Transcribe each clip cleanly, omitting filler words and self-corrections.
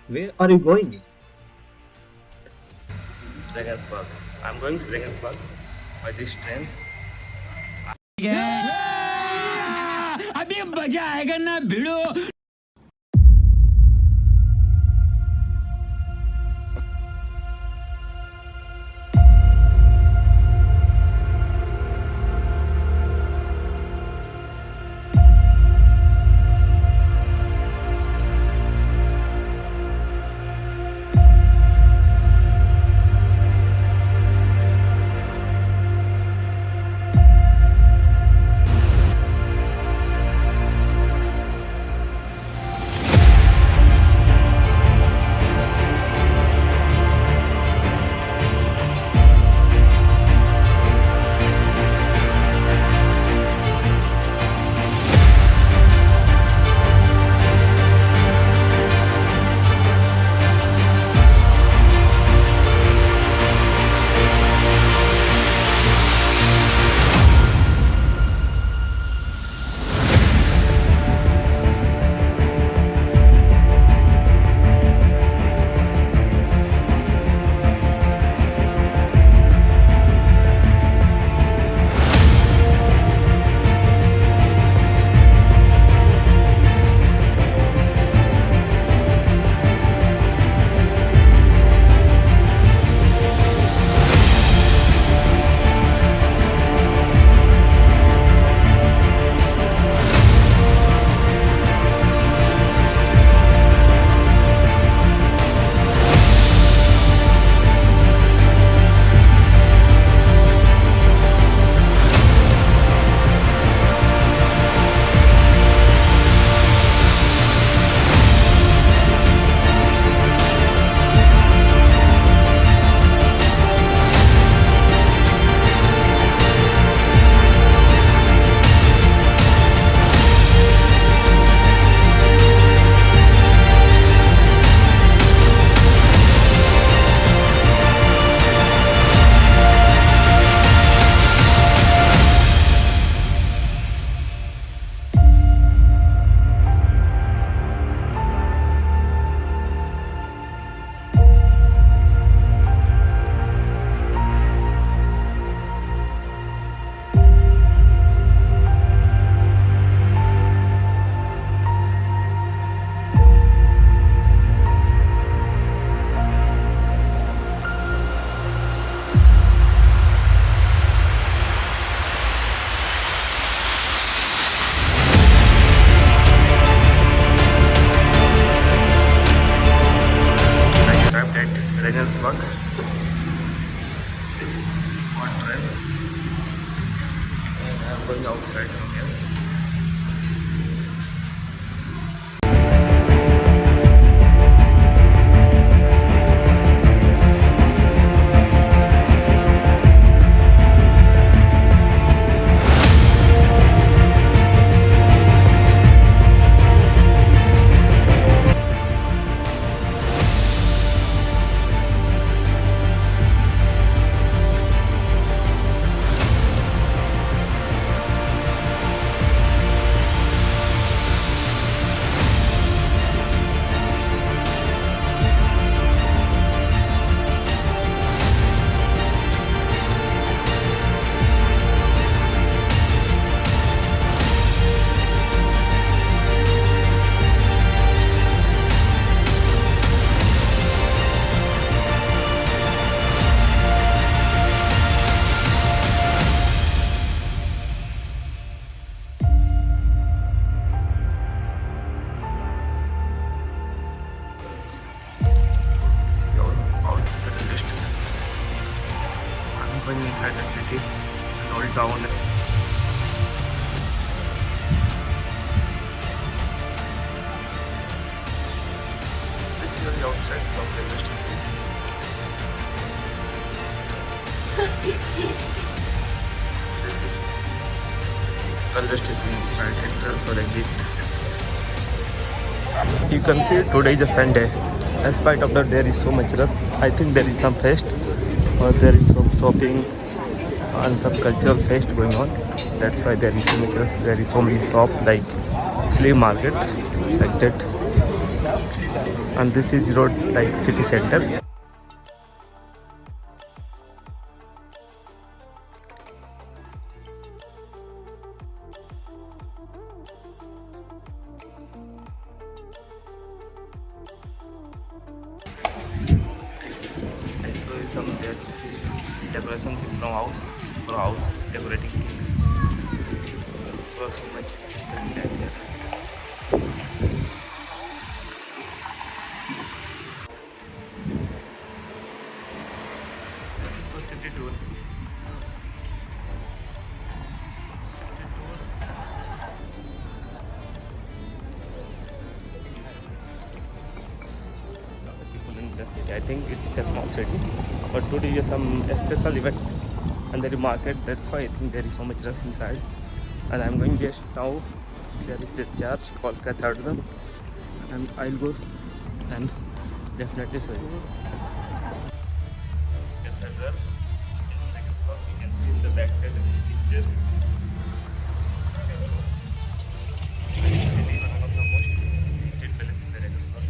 Where are you going? Regensburg. I'm going to Regensburg by this train. अभी मजा आएगा ना भिड़ो. I arrived at Regensburg. This is one train. And I'm going outside from here. Going inside the city and all down. This is the outside of the railway station. This is railway station inside entrance or exit. You can see today is a Sunday. In spite of that, there is so much rush. I think there is some fest or there is some shopping and some cultural fest going on. That's why there is so much rush. There is so many shops like flea market like that. and this is road like city centers. I saw you some there decoration from house for house decorating things. So much interesting that here. So city tour. People in the city. I think it's a small city, but today is some special event and there is market. That's why I think there is so much rush inside. And I'm going just now. There is the church called Cathedral, and I'll go and definitely show you. Cathedral. It's like a clock. You can see in the back side of the picture. It's really one of the most visited places in the Regensburg.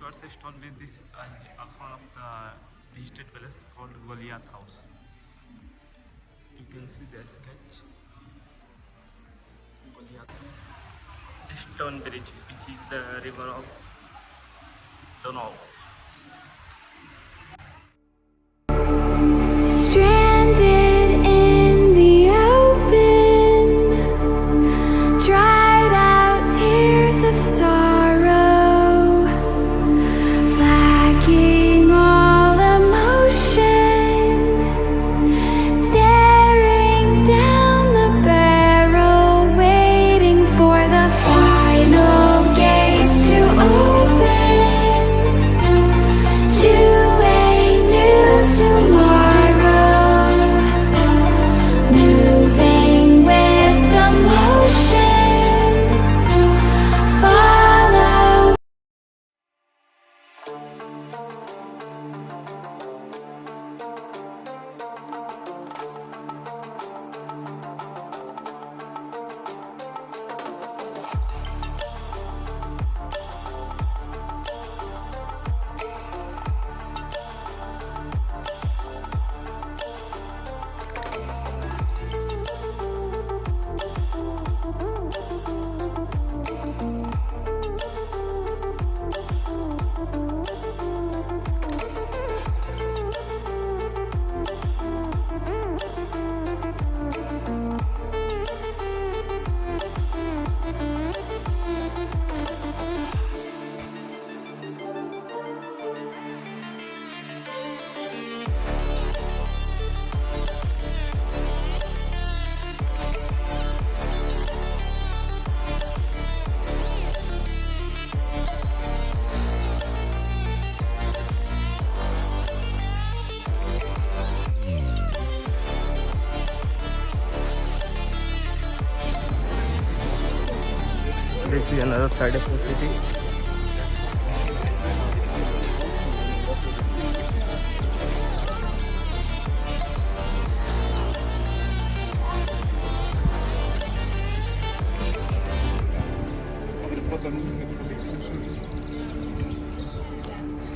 Towards a stone bridge, this is also one of the visited palace called Goliath House. You can see the sketch. Goliath. A stone bridge, which is the river of Donau. Stranded in the open, dried out tears of sorrow, lacking all emotion, staring down the barrel, waiting for the final gates to open to a new tomorrow, moving with the motion, follow. This is another side of the city.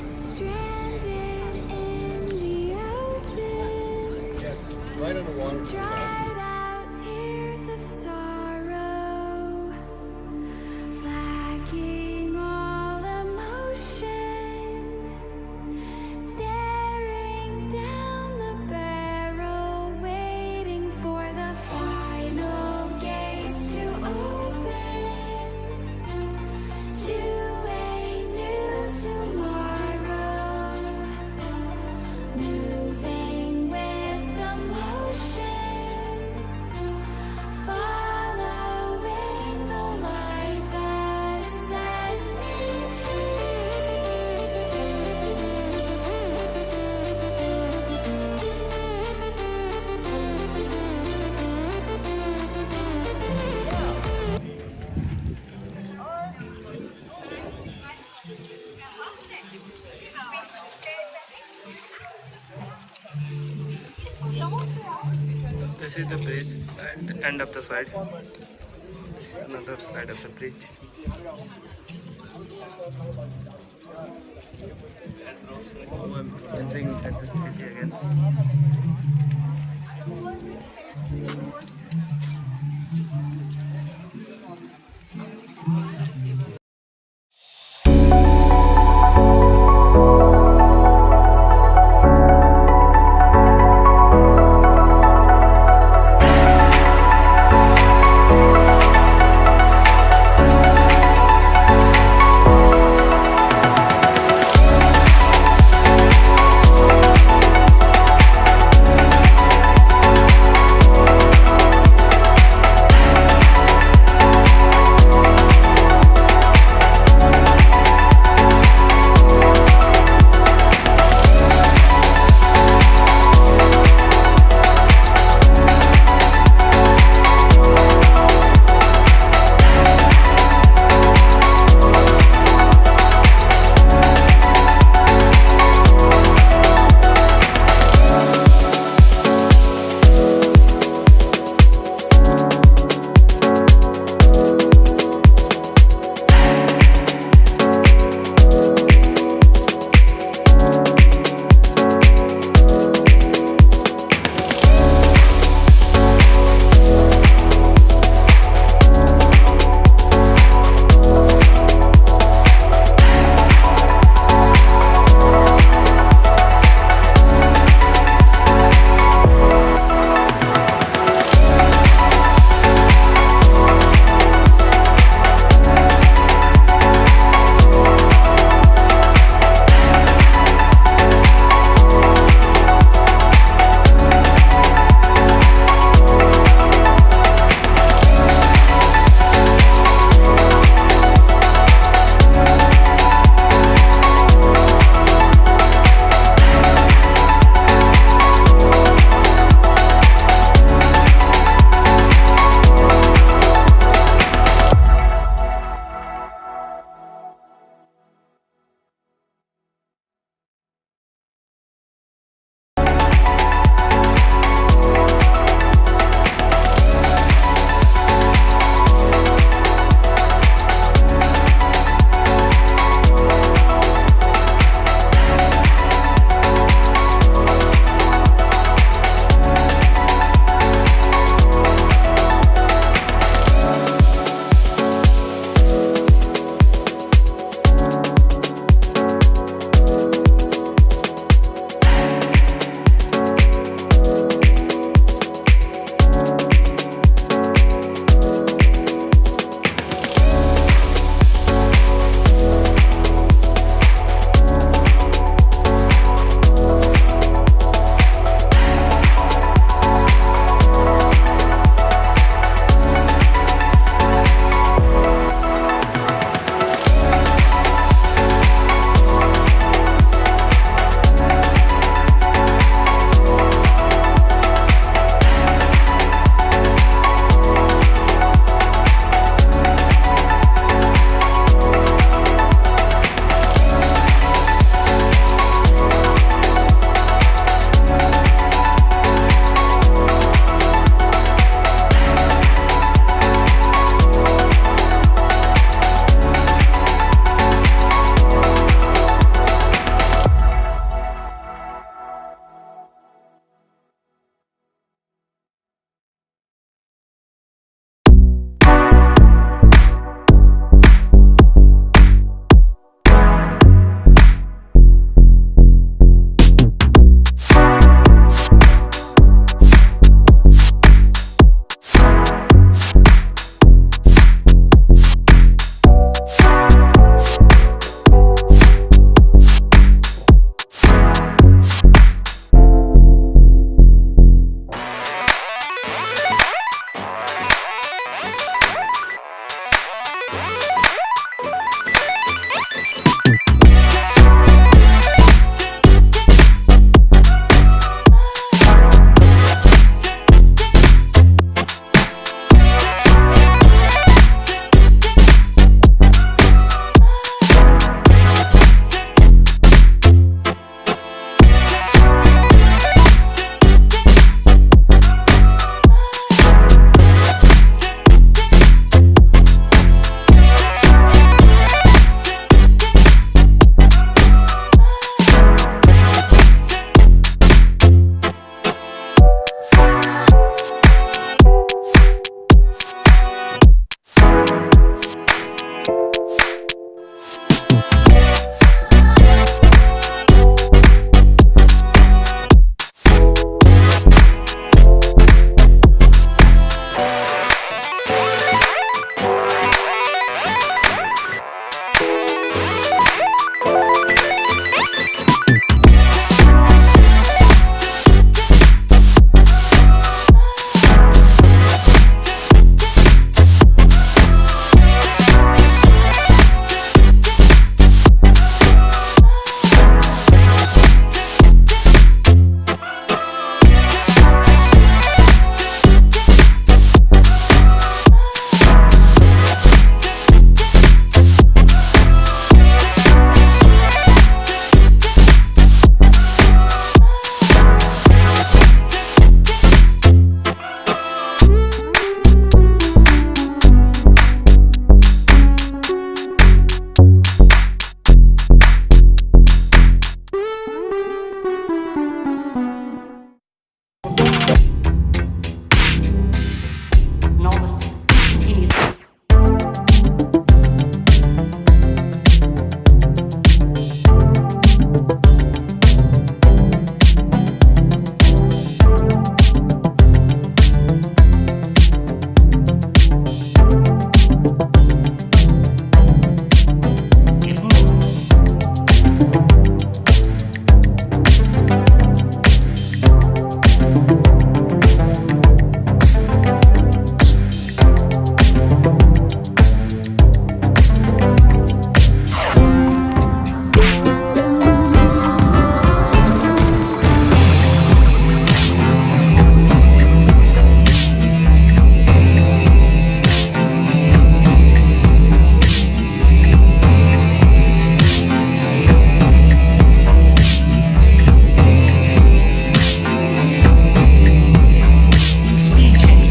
Stranded in the open, Right on the water. dried out tears of sorrow, lacking all emotion, staring down the barrel, waiting for the final gates to open to a new tomorrow, moving with the motion, following the light that sets me This is the bridge at the end of the side. This is another side of the bridge. Oh, I'm entering inside the city again.